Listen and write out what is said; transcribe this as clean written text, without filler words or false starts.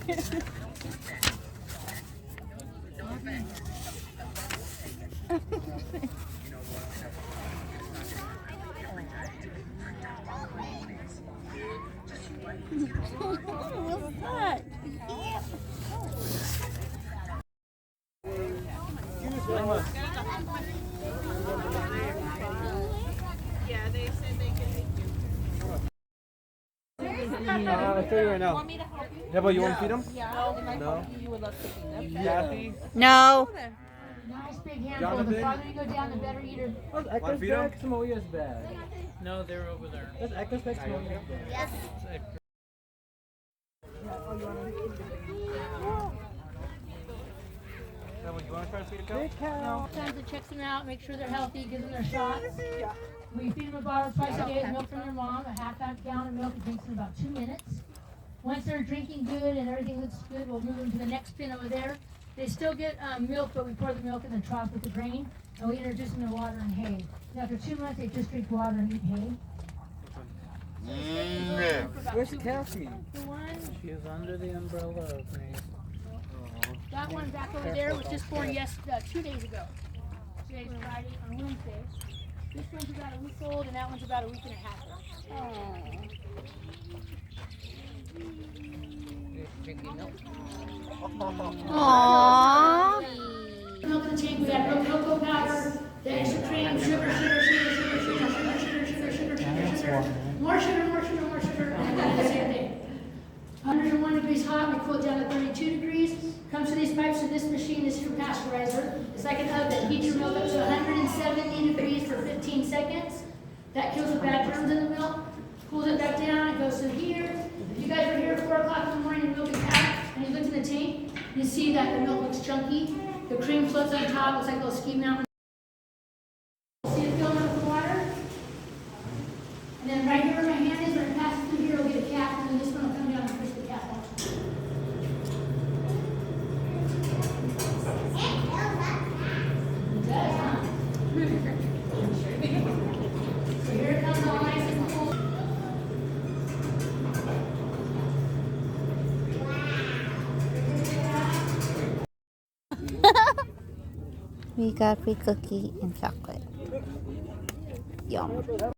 What's that? Yeah, they said they can make I'll show you right now. Yeah, but you want to feed them? No. You would love to feed them. Kathy? No. Nice big handful. The farther you go down, the better eater. Want to feed them? Samoa's bag. No, they're over there. That's Echo's bag. Samoa's bag. Yes. You want to try to feed a cow? Sometimes it checks them out, make sure they're healthy, gives them their shots. We feed them a bottle twice a day of milk from their mom, a half-ounce gallon of milk. It takes them about 2 minutes. Once they're drinking good and everything looks good, we'll move them to the next bin over there. They still get milk, but we pour the milk in the trough with the grain, and we introduce them to water and hay. And after 2 months, they just drink water and eat hay. Where's Kathy? The one, She is under the umbrella of me. that one back over there was just born 2 days ago. Today's Friday, on Wednesday. This one's about a week old, and that one's about a week and a half old. Drinking milk. Aww. Milk in the tank, we got real cocoa powder, the extra cream, sugar, more sugar, and then the same thing. 101 degrees hot, we cool it down to 32 degrees. Comes to these pipes, and this machine is your pasteurizer. It's like an oven. Heat your milk up to 170 degrees for 15 seconds. That kills the bad germs in the milk. Cools it back down, it goes through here. If you guys were here at 4 o'clock in the morning and milk is packed, and you looked in the tank, you see that the milk looks chunky. The cream floats on top, looks like a little ski mountain. See it filling up with water? And then right here where my hand is, when it passes through here, it'll get a cap, and then this one will come down and push the cap off. It does, huh? So here it comes all nice and cool. We got free cookie and chocolate. Yum.